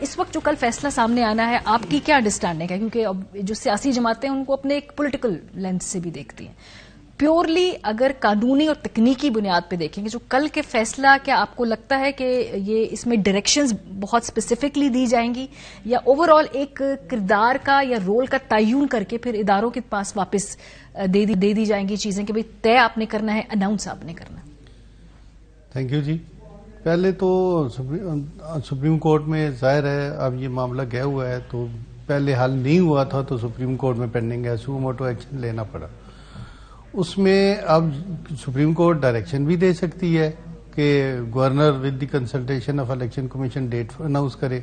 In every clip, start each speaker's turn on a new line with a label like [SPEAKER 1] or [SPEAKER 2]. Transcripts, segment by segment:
[SPEAKER 1] اس وقت جو کل فیصلہ سامنے آنا ہے آپ کی کیا انڈرسٹینڈنگ ہے؟ کیونکہ اب جو سیاسی جماعتیں ہیں ان کو اپنے ایک پولیٹیکل لینس سے بھی دیکھتی ہیں. پیورلی اگر قانونی اور تکنیکی بنیاد پہ دیکھیں گے جو کل کے فیصلہ، کیا آپ کو لگتا ہے کہ یہ اس میں ڈائریکشنز بہت اسپیسیفکلی دی جائیں گی یا اوور آل ایک کردار کا یا رول کا تعین کر کے پھر اداروں کے پاس واپس دے دی جائیں گی چیزیں کہ بھئی طے آپ نے کرنا ہے، اناؤنس آپ نے کرنا ہے؟
[SPEAKER 2] تھینک یو جی. پہلے تو سپریم کورٹ میں ظاہر ہے اب یہ معاملہ گیا ہوا ہے، تو پہلے حل نہیں ہوا تھا تو سپریم کورٹ میں پینڈنگ ہے، سو موٹو ایکشن لینا پڑا. اس میں اب سپریم کورٹ ڈائریکشن بھی دے سکتی ہے کہ governor with the consultation of election commission date announce کرے،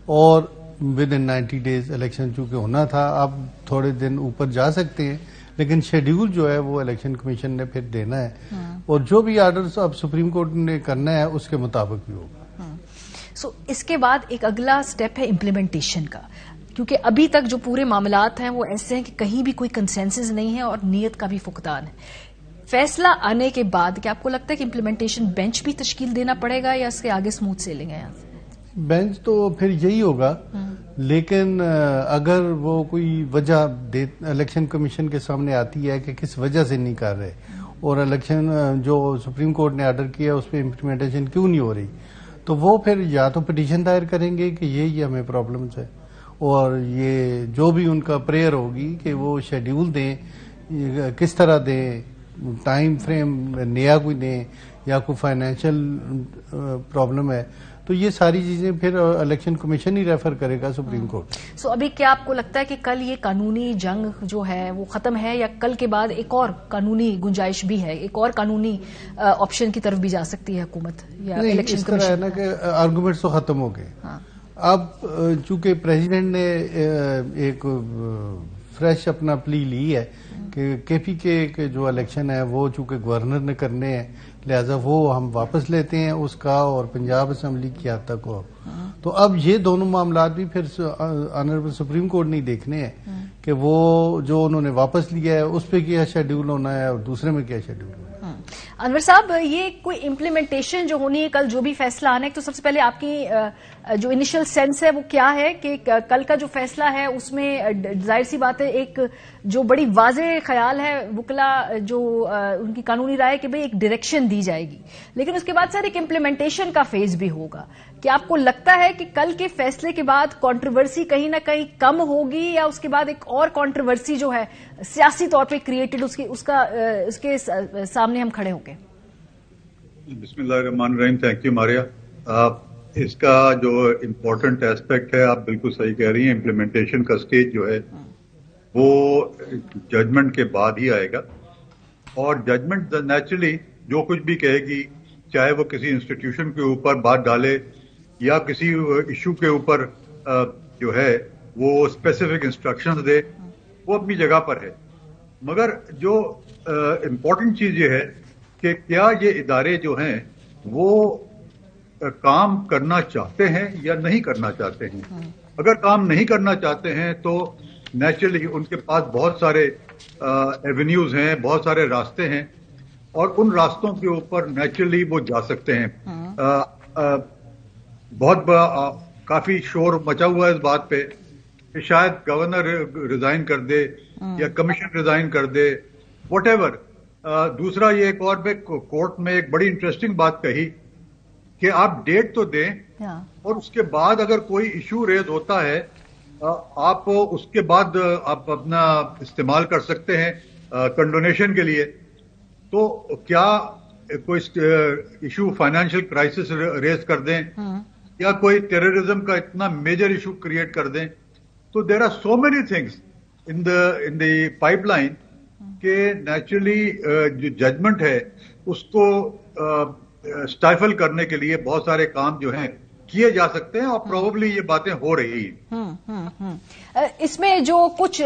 [SPEAKER 2] اور ود ان 90 days الیکشن چونکہ ہونا تھا اب تھوڑے دن اوپر جا سکتے ہیں، لیکن شیڈیول جو ہے وہ الیکشن کمیشن نے پھر دینا ہے، اور جو بھی آرڈرز اب سپریم کورٹ نے کرنا ہے اس کے مطابق بھی ہوگا.
[SPEAKER 1] سو اس کے بعد ایک اگلا سٹیپ ہے امپلیمنٹیشن کا، کیونکہ ابھی تک جو پورے معاملات ہیں وہ ایسے ہیں کہ کہیں بھی کوئی کنسنسس نہیں ہے اور نیت کا بھی فقدان ہے. فیصلہ آنے کے بعد کیا آپ کو لگتا ہے کہ امپلیمنٹیشن بینچ بھی تشکیل دینا پڑے گا یا اس کے آگے اسموتھ سیلنگ ہے یہاں سے؟
[SPEAKER 2] بینچ تو پھر یہی ہوگا، لیکن اگر وہ کوئی وجہ الیکشن کمیشن کے سامنے آتی ہے کہ کس وجہ سے نہیں کر رہے اور الیکشن جو سپریم کورٹ نے آرڈر کیا اس پہ امپلیمنٹیشن کیوں نہیں ہو رہی، تو وہ پھر یا تو پٹیشن دائر کریں گے کہ یہ ہمیں پرابلمس ہے، اور یہ جو بھی ان کا پریئر ہوگی کہ وہ شیڈیول دیں، کس طرح دیں، ٹائم فریم نیا کوئی دیں یا کوئی فائنینشیل پرابلم ہے، تو یہ ساری چیزیں پھر الیکشن کمیشن ہی ریفر کرے گا سپریم کورٹ.
[SPEAKER 1] سو ابھی کیا آپ کو لگتا ہے کہ کل یہ قانونی جنگ جو ہے وہ ختم ہے یا کل کے بعد ایک اور قانونی گنجائش بھی ہے، ایک اور قانونی آپشن کی طرف بھی جا سکتی ہے حکومت یا الیکشن کمیشن؟
[SPEAKER 2] اس طرح ہے نا کہ آرگومنٹس تو ختم ہو گئے. اب چونکہ پریزیڈنٹ نے ایک فریش اپنا پلی لی ہے کہ کے پی کے جو الیکشن ہے وہ چونکہ گورنر نے کرنے ہیں لہذا وہ ہم واپس لیتے ہیں اس کا، اور پنجاب اسمبلی کی حد تک ہو. تو اب یہ دونوں معاملات بھی پھر آنریبل سپریم کورٹ نہیں دیکھنے ہیں کہ وہ جو انہوں نے واپس لیا ہے اس پہ کیا شیڈیول ہونا ہے اور دوسرے میں کیا شیڈیول ہونا ہے.
[SPEAKER 1] انور صاحب، یہ کوئی امپلیمنٹیشن جو ہونی ہے کل جو بھی فیصلہ آنا ہے، تو سب سے پہلے آپ کی جو انیشل سینس ہے وہ کیا ہے کہ کل کا جو فیصلہ ہے اس میں ظاہر سی بات ہے ایک جو بڑی واضح خیال ہے وکلا جو ان کی قانونی رائے کہ بھئی ایک ڈائریکشن دی جائے گی، لیکن اس کے بعد سر ایک امپلیمنٹیشن کا فیز بھی ہوگا. کیا آپ کو لگتا ہے کہ کل کے فیصلے کے بعد کنٹروورسی کہیں نہ کہیں کم ہوگی یا اس کے بعد ایک اور کنٹروورسی جو ہے سیاسی طور پہ کریٹڈ اس کے سامنے ہم کھڑے ہوں گے؟
[SPEAKER 3] بسم اللہ الرحمن الرحیم. تھینک یو ماریا. اس کا جو امپورٹنٹ ایسپیکٹ ہے آپ بالکل صحیح کہہ رہی ہیں، امپلیمنٹیشن کا سٹیج جو ہے وہ ججمنٹ کے بعد ہی آئے گا، اور ججمنٹ نیچرلی جو کچھ بھی کہے گی چاہے وہ کسی انسٹیٹیوشن کے اوپر بات ڈالے یا کسی ایشو کے اوپر جو ہے وہ اسپیسیفک انسٹرکشنز دے، وہ اپنی جگہ پر ہے. مگر جو امپورٹنٹ چیز یہ ہے کہ کیا یہ ادارے جو ہیں وہ کام کرنا چاہتے ہیں یا نہیں کرنا چاہتے ہیں. اگر کام نہیں کرنا چاہتے ہیں تو نیچرلی ان کے پاس بہت سارے ایونیوز ہیں، بہت سارے راستے ہیں، اور ان راستوں کے اوپر نیچرلی وہ جا سکتے ہیں. بہت کافی شور مچا ہوا ہے اس بات پہ کہ شاید گورنر ریزائن کر دے یا کمیشن ریزائن کر دے، واٹ ایور. دوسرا یہ ایک اور پہ کورٹ میں ایک بڑی انٹرسٹنگ بات کہی کہ آپ ڈیٹ تو دیں اور اس کے بعد اگر کوئی ایشو ریز ہوتا ہے آپ اس کے بعد آپ اپنا استعمال کر سکتے ہیں کنڈونیشن کے لیے. تو کیا کوئی ایشو فائنینشیل کرائسس ریز کر دیں یا کوئی ٹیررزم کا اتنا میجر ایشو کریٹ کر دیں، تو there are so many things in the pipeline کہ نیچرلی جو ججمنٹ ہے اس کو اسٹائفل کرنے کے لیے بہت سارے کام جو ہیں کیے جا سکتے ہیں، اور پروبیبلی یہ باتیں ہو رہی ہیں.
[SPEAKER 1] اس میں جو کچھ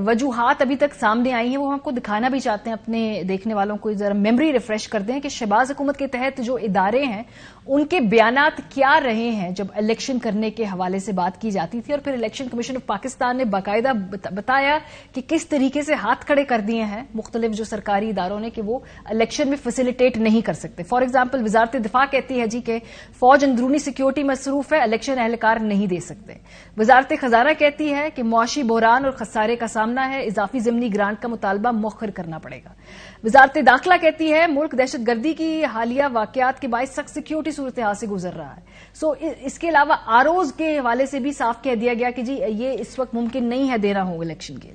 [SPEAKER 1] وجوہات ابھی تک سامنے آئی ہیں وہ ہم کو دکھانا بھی چاہتے ہیں اپنے دیکھنے والوں کو، ذرا میموری ریفریش کر دیں کہ شہباز حکومت کے تحت جو ادارے ہیں ان کے بیانات کیا رہے ہیں جب الیکشن کرنے کے حوالے سے بات کی جاتی تھی، اور پھر الیکشن کمیشن آف پاکستان نے باقاعدہ بتایا کہ کس طریقے سے ہاتھ کھڑے کر دیے ہیں مختلف جو سرکاری اداروں نے کہ وہ الیکشن میں فیسیلیٹیٹ نہیں کر سکتے. فار ایگزامپل وزارت دفاع کہتی ہے جی کہ فوج اندرونی سیکیورٹی مصروف ہے، الیکشن اہلکار نہیں دے سکتے۔ وزارت خزانہ کہتی ہے کہ معاشی بحران اور خسارے کا سامنا ہے، اضافی ضمنی گرانٹ کا مطالبہ مؤخر کرنا پڑے گا۔ وزارت داخلہ کہتی ہے ملک دہشت گردی کی حالیہ واقعات کے باعث سخت سیکیورٹی صورتحال سے گزر رہا ہے۔ اس کے علاوہ آروز کے حوالے سے بھی صاف کہہ دیا گیا کہ جی یہ اس وقت ممکن نہیں ہے دینا ہوگا الیکشن کے۔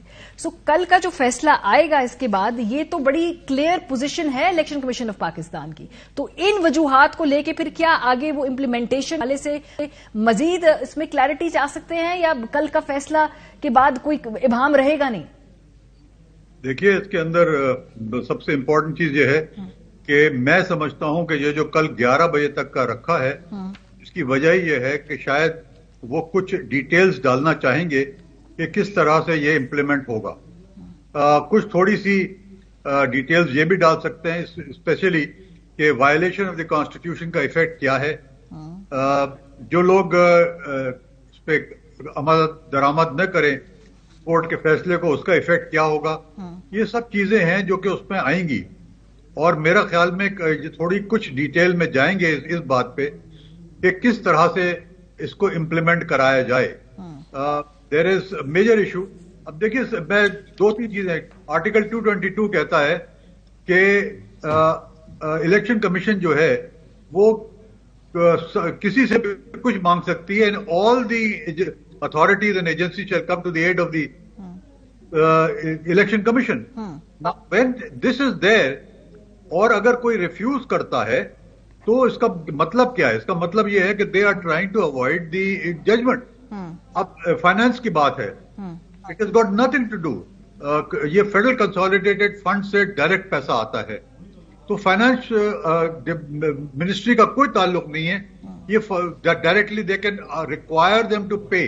[SPEAKER 1] کل کا جو فیصلہ آئے گا اس کے بعد یہ تو بڑی کلیئر پوزیشن ہے الیکشن کمیشن آف پاکستان کی، تو ان وجوہات کو لے کے پھر کیا آگے وہ امپلیمنٹیشن والے سے مزید اس میں کلیئرٹی چاہ سکتے ہیں، یا کل کا فیصلہ کے بعد کوئی ابہام رہے گا نہیں؟
[SPEAKER 3] دیکھیے اس کے اندر سب سے امپورٹنٹ چیز یہ ہے کہ میں سمجھتا ہوں کہ یہ جو کل 11 بجے تک کا رکھا ہے اس کی وجہ یہ ہے کہ شاید وہ کچھ ڈیٹیلز ڈالنا چاہیں گے کہ کس طرح سے یہ امپلیمنٹ ہوگا۔ کچھ تھوڑی سی ڈیٹیلز یہ بھی ڈال سکتے ہیں اسپیشلی کہ وائلیشن آف دی کانسٹیٹیوشن کا ایفیکٹ کیا ہے، جو لوگ اس پہ عمل درآمد نہ کریں کورٹ کے فیصلے کو، اس کا ایفیکٹ کیا ہوگا، یہ سب چیزیں ہیں جو کہ اس میں آئیں گی۔ اور میرا خیال میں تھوڑی کچھ ڈیٹیل میں جائیں گے اس بات پہ کہ کس طرح سے اس کو امپلیمنٹ کرایا جائے۔ دیر از میجر ایشو۔ اب دیکھیے میں 2-3 چیزیں، آرٹیکل 222 کہتا ہے کہ الیکشن کمیشن جو ہے وہ کسی سے کچھ مانگ سکتی ہے، آل دی authorities and agencies shall come to the aid of the election commission. Now when this is there اور اگر کوئی ریفیوز کرتا ہے تو اس کا مطلب کیا ہے؟ اس کا مطلب یہ ہے کہ they are trying to avoid the judgment. اب فائنانس کی بات ہے، it has got nothing to do. یہ فیڈرل کنسالیڈیٹڈ فنڈ سے ڈائریکٹ پیسہ آتا ہے، تو فائنانس منسٹری کا کوئی تعلق نہیں ہے۔ یہ directly they can require them to pay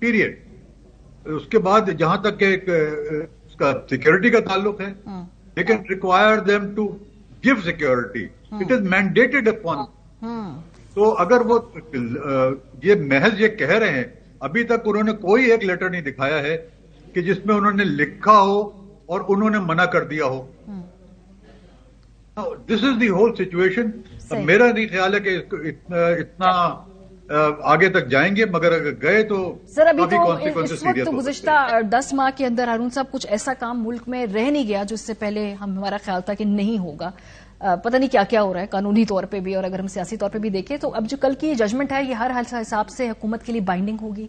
[SPEAKER 3] period. اس کے بعد جہاں تک کہ اس کا سیکورٹی کا تعلق ہے، they can require them to give security, it is mandated upon. تو اگر وہ یہ محض یہ کہہ رہے ہیں، ابھی تک انہوں نے کوئی ایک لیٹر نہیں دکھایا ہے کہ جس میں انہوں نے لکھا ہو اور انہوں نے منع کر دیا ہو۔ دس از دی ہول سچویشن۔ میرا نہیں خیال ہے کہ اتنا آگے تک جائیں گے، مگر اگر گئے تو
[SPEAKER 1] سر ابھی تو
[SPEAKER 3] کانسیکوینسز
[SPEAKER 1] اس وقت
[SPEAKER 3] سیریس ہو
[SPEAKER 1] گزشتہ 10 ماہ کے اندر ہارون صاحب کچھ ایسا کام ملک میں رہ نہیں گیا جو اس سے پہلے ہمارا خیال تھا کہ نہیں ہوگا۔ پتہ نہیں کیا کیا ہو رہا ہے قانونی طور پہ بھی، اور اگر ہم سیاسی طور پہ بھی دیکھیں تو اب جو کل کی ججمنٹ ہے یہ ہر حساب سے حکومت کے لیے بائنڈنگ ہوگی۔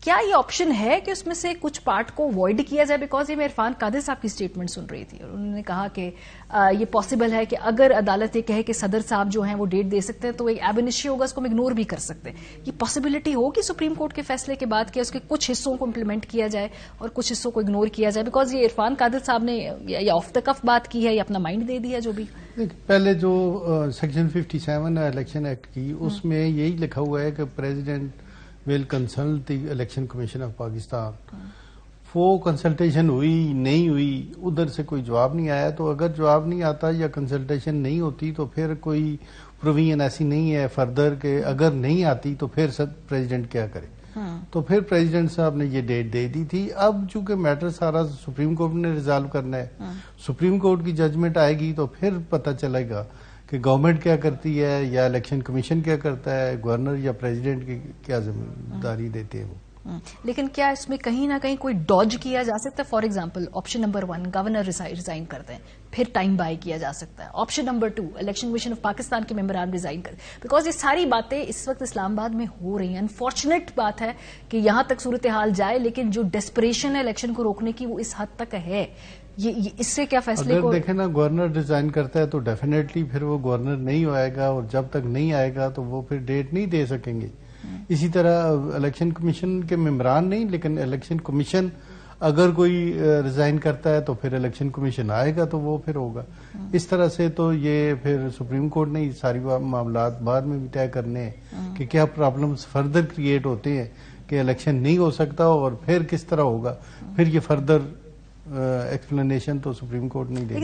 [SPEAKER 1] کیا یہ آپشن ہے کہ اس میں سے کچھ پارٹ کو اوائڈ کیا جائے؟ بیکاز یہ میں عرفان قادر صاحب کی اسٹیٹمنٹ سن رہی تھی اور انہوں نے کہا کہ یہ پاسبل ہے کہ اگر عدالت یہ کہے کہ صدر صاحب جو ہیں وہ ڈیٹ دے سکتے ہیں تو ایک ایب انیشیو ہوگا، اس کو ہم اگنور بھی کر سکتے ہیں۔ یہ پاسبلٹی ہوگی سپریم کورٹ کے فیصلے کے بعد کہ اس کے کچھ حصوں کو امپلیمنٹ کیا جائے اور کچھ حصوں کو اگنور کیا جائے؟ بیکاز یہ عرفان قادر صاحب نے یا آف دا کف بات کی ہے یا اپنا مائنڈ دے دیا جو بھی۔
[SPEAKER 2] پہلے جو سیکشن 57 ہے الیکشن ایکٹ کی، اس میں یہی لکھا ہوا ہے کہ president will consult the election commission of Pakistan. وہ کنسلٹیشن ہوئی نہیں ہوئی، ادھر سے کوئی جواب نہیں آیا، تو اگر جواب نہیں آتا یا کنسلٹیشن نہیں ہوتی تو پھر کوئی پروویژن ایسی نہیں ہے فردر کہ اگر نہیں آتی تو پھر پریزیڈنٹ کیا کرے۔ تو پھر پریزیڈنٹ صاحب نے یہ ڈیٹ دے دی تھی۔ اب چونکہ میٹر سارا سپریم کورٹ نے ریزالو کرنا ہے، سپریم کورٹ کی ججمنٹ آئے گی تو پھر پتہ چلے گا کہ گورنمنٹ کیا کرتی ہے یا الیکشن کمیشن کیا کرتا ہے، گورنر یا پریزیڈنٹ کی کیا ذمہ داری دیتے ہیں وہ۔
[SPEAKER 1] لیکن کیا اس میں کہیں نہ کہیں کوئی ڈاج کیا جا سکتا ہے؟ For example option number 1 governor resign کرتے ہیں، پھر ٹائم بائی کیا جا سکتا ہے۔ Option number 2 election commission of Pakistan کے ممبران ریزائن کرتے ہیں، بیکاز یہ ساری باتیں اس وقت اسلام آباد میں ہو رہی ہیں۔ انفارچونیٹ بات ہے کہ یہاں تک صورتحال جائے، لیکن جو ڈیسپریشن ہے الیکشن کو روکنے کی وہ اس حد تک ہے۔ یہ اس سے کیا فیصلے کو
[SPEAKER 2] اگر دیکھیں نا گورنر ڈیزائن کرتا ہے تو ڈیفینیٹلی پھر وہ گورنر نہیں آئے گا، اور جب تک نہیں آئے گا تو وہ پھر ڈیٹ نہیں دے سکیں گے۔ اسی طرح الیکشن کمیشن کے ممبران نہیں، لیکن الیکشن کمیشن اگر کوئی ریزائن کرتا ہے تو پھر الیکشن کمیشن آئے گا تو وہ پھر ہوگا۔ اس طرح سے تو یہ پھر سپریم کورٹ نے ساری معاملات بعد میں بھی طے کرنے ہیں کہ کیا پرابلمز فردر کریٹ ہوتے ہیں کہ الیکشن نہیں ہو سکتا اور پھر کس طرح ہوگا، پھر یہ فردر ایکسپلینیشن تو سپریم کورٹ نہیں دے گی۔